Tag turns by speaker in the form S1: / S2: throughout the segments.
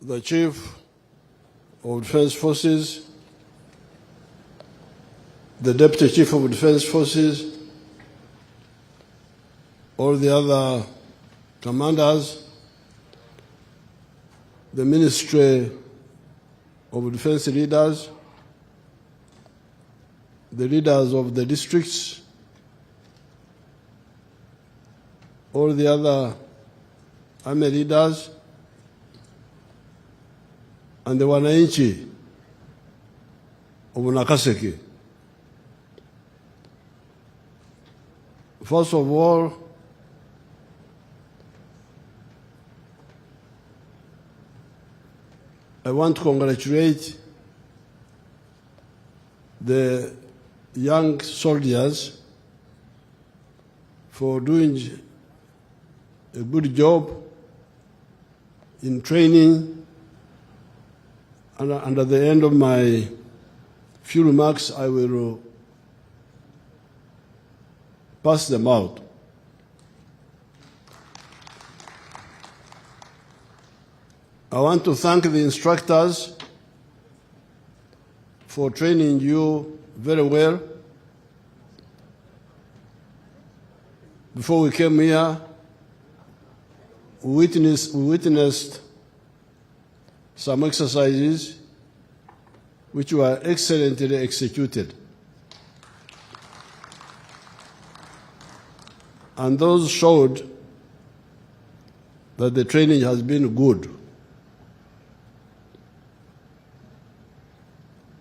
S1: the Chief of Defense Forces, the Deputy Chief of Defense Forces, all the other commanders, the Ministry of Defense leaders, the leaders of the districts, all the other army leaders, and the wananchi of Nakaseke. First of all, I want to congratulate the young soldiers for doing a good job in training. And at the end of my few remarks, I will pass them out. I want to thank the instructors for training you very well. Before we came here, we witnessed some exercises which were excellently executed. And those showed that the training has been good.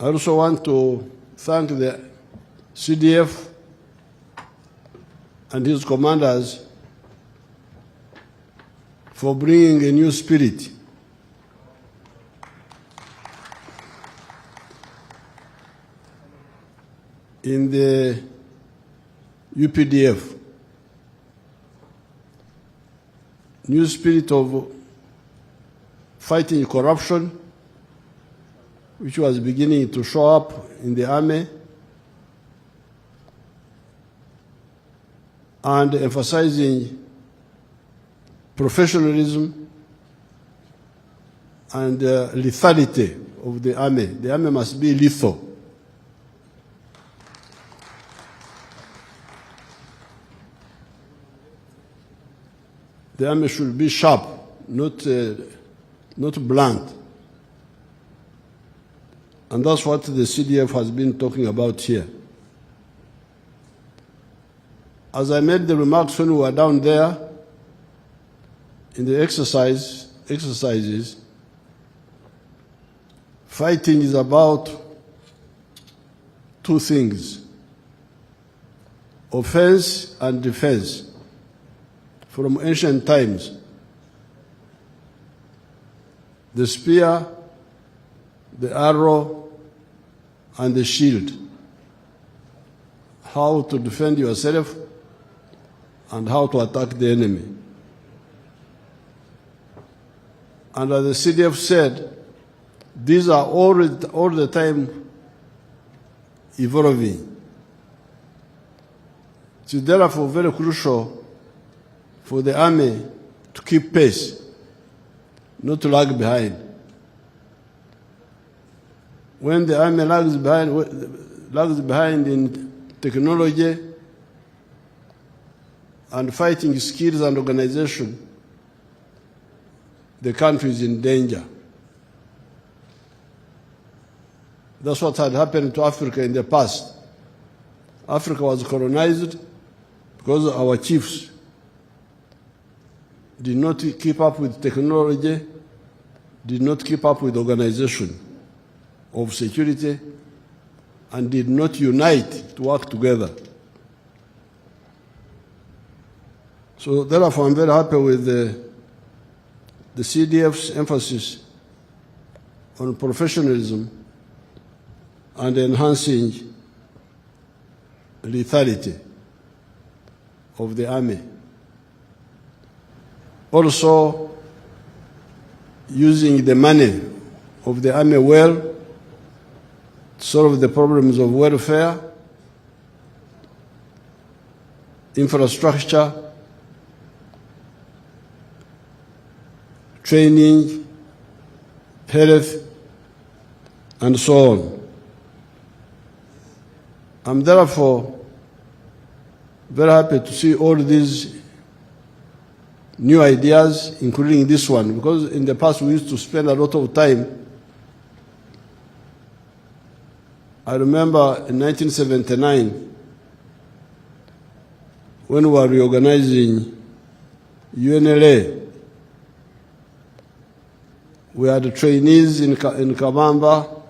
S1: I also want to thank the CDF and his commanders for bringing a new spirit in the UPDF. New spirit of fighting corruption, which was beginning to show up in the army, and emphasizing professionalism and lethality of the army. The army must be lethal. The army should be sharp, not blunt. And that's what the CDF has been talking about here. As I made the remarks when we were down there in the exercises, fighting is about two things: offense and defense. From ancient times, the spear, the arrow, and the shield. How to defend yourself and how to attack the enemy. And as the CDF said, these are all the time evolving. It is therefore very crucial for the army to keep pace, not to lag behind. When the army lags behind in technology and fighting skills and organization, the country is in danger. That's what had happened to Africa in the past. Africa was colonized because our chiefs did not keep up with technology, did not keep up with organization of security, and did not unite to work together. So therefore, I'm very happy with the CDF's emphasis on professionalism and enhancing lethality of the army. Also, using the money of the army well to solve the problems of welfare, infrastructure, training, health, and so on. I'm therefore very happy to see all these new ideas, including this one, because in the past we used to spend a lot of time. I remember in 1979, when we were reorganizing UNLA, we had trainees in Kabamba,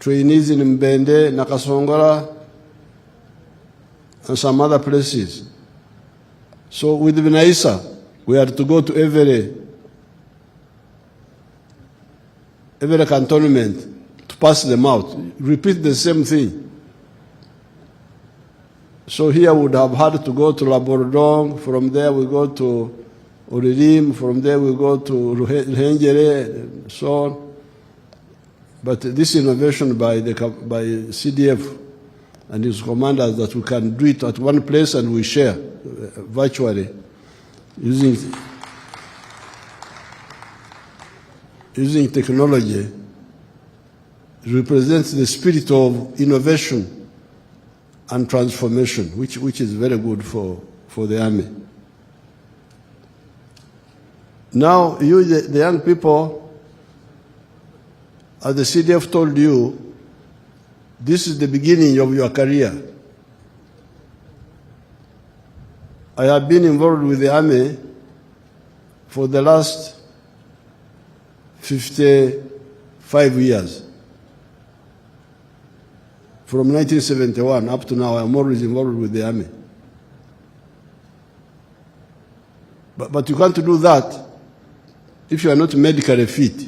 S1: trainees in Mbende, Nakasongola, and some other places. So with Vinaisa, we had to go to every cantonment to pass them out, repeat the same thing. So here we would have had to go to Laborodong, from there we go to Oririm, from there we go to Ruhengere, and so on. But this innovation by CDF and his commanders that we can do it at one place and we share virtually using technology represents the spirit of innovation and transformation, which is very good for the army. Now, you, the young people, as the CDF told you, this is the beginning of your career. I have been involved with the army for the last 55 years. From 1971 up to now, I'm always involved with the army. But you can't do that if you are not medically fit.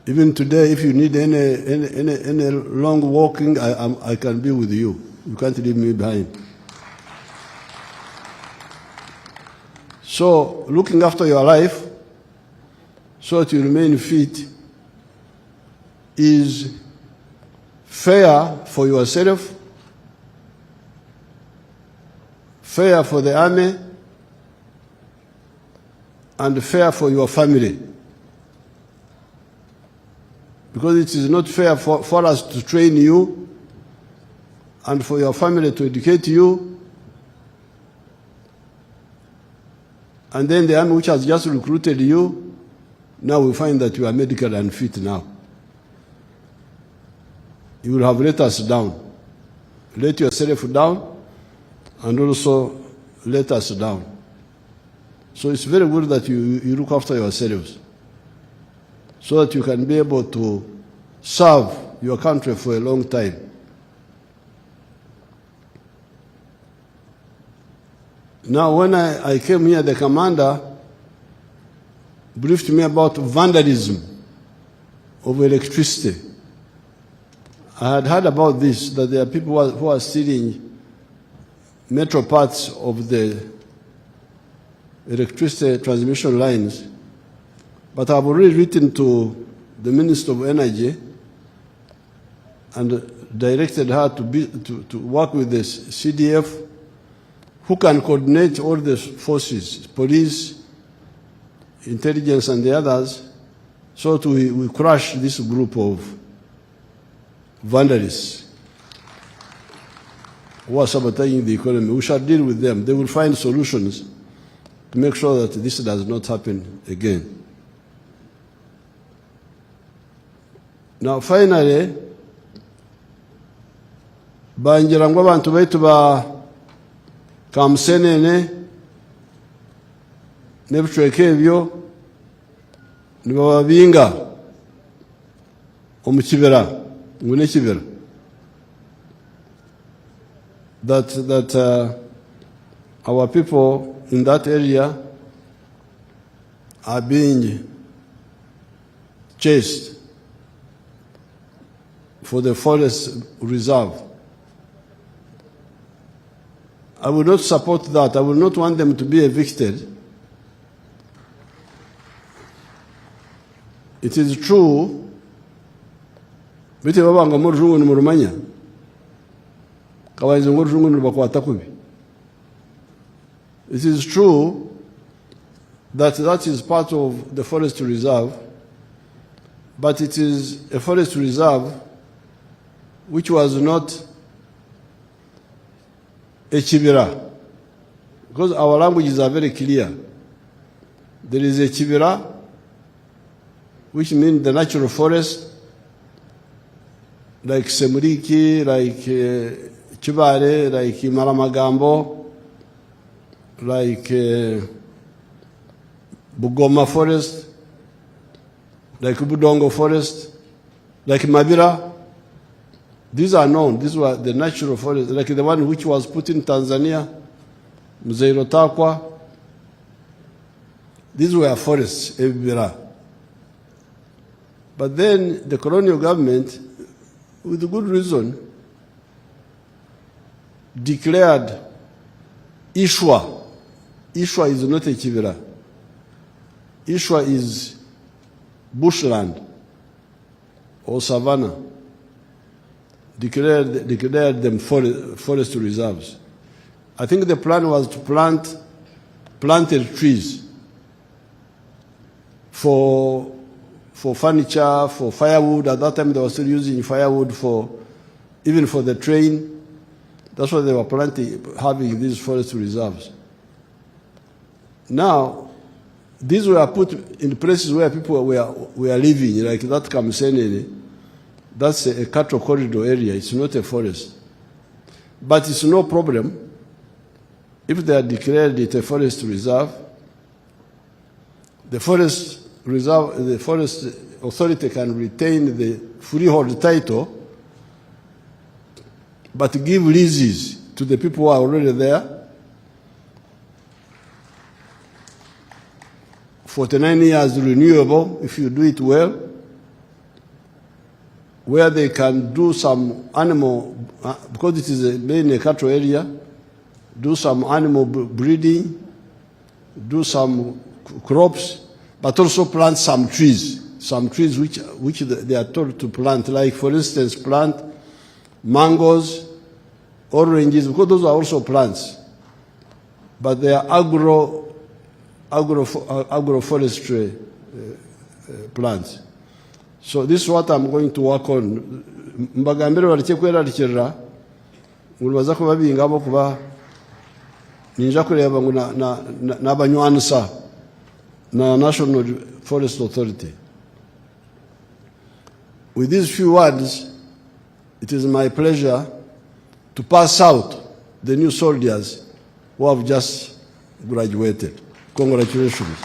S1: Even today, if you need any long walking, I can be with you. You can't leave me behind. So, looking after your life so that you remain fit is fair for yourself, fair for the army, and fair for your family. Because it is not fair for us to train you and for your family to educate you, and then the army which has just recruited you, now we find that you are medically unfit now. You will have let us down. Let yourself down and also let us down. So it's very good that you look after yourselves so that you can be able to serve your country for a long time. Now, when I came here, the commander briefed me about vandalism of electricity. I had heard about this, that there are people who are stealing metro parts of the electricity transmission lines. But I've already written to the Minister of Energy and directed her to work with the CDF, who can coordinate all the forces, police, intelligence, and the others, so that we crush this group of vandalists who are sabotaging the economy. We shall deal with them. They will find solutions to make sure that this does not happen again. Now, finally, bangira ngo abantu baitu ba Kamusenene n'ebicweka ebyo nibababinga omu kibira ngo n'ekibira that our people in that area are being chased for the forest reserve. I will not support that. I will not want them to be evicted. It is true. It is true that is part of the forest reserve, but it is a forest reserve which was not a kibira, because our languages are very clear. There is a kibira, which means the natural forest, like Semuriki, like Chibare, like Maramagambo, like Bugoma forest, like Budongo forest, like Mabira. These are known. These were the natural forests, like the one which was put in Tanzania, Mzeiro Takwa. These were forests, Ebira. But then the colonial government, with good reason, declared Ishwa. Ishwa is not a kibira. Ishwa is bushland or savanna. Declared them forest reserves. I think the plan was to planted trees for furniture, for firewood. At that time, they were still using firewood even for the train. That's why they were having these forest reserves. Now, these were put in places where people were living, like that Kamsenene. That's a cattle corridor area. It's not a forest. But it's no problem if they are declared it a forest reserve. The forest authority can retain the freehold title, but give leases to the people who are already there. 49 years renewable if you do it well, where they can do some animal, because it is mainly a cattle area, do some animal breeding, do some crops, but also plant some trees which they are told to plant, like for instance plant mangoes, oranges, because those are also plants, but they are agroforestry plants. So this is what I'm going to work on. Mbagambire bareke kwerarikirira ngulubaza ko babingamo kuba ninja kureba ngo n'abanywanisa na National Forest Authority. With these few words, it is my pleasure to pass out the new soldiers who have just graduated. Congratulations.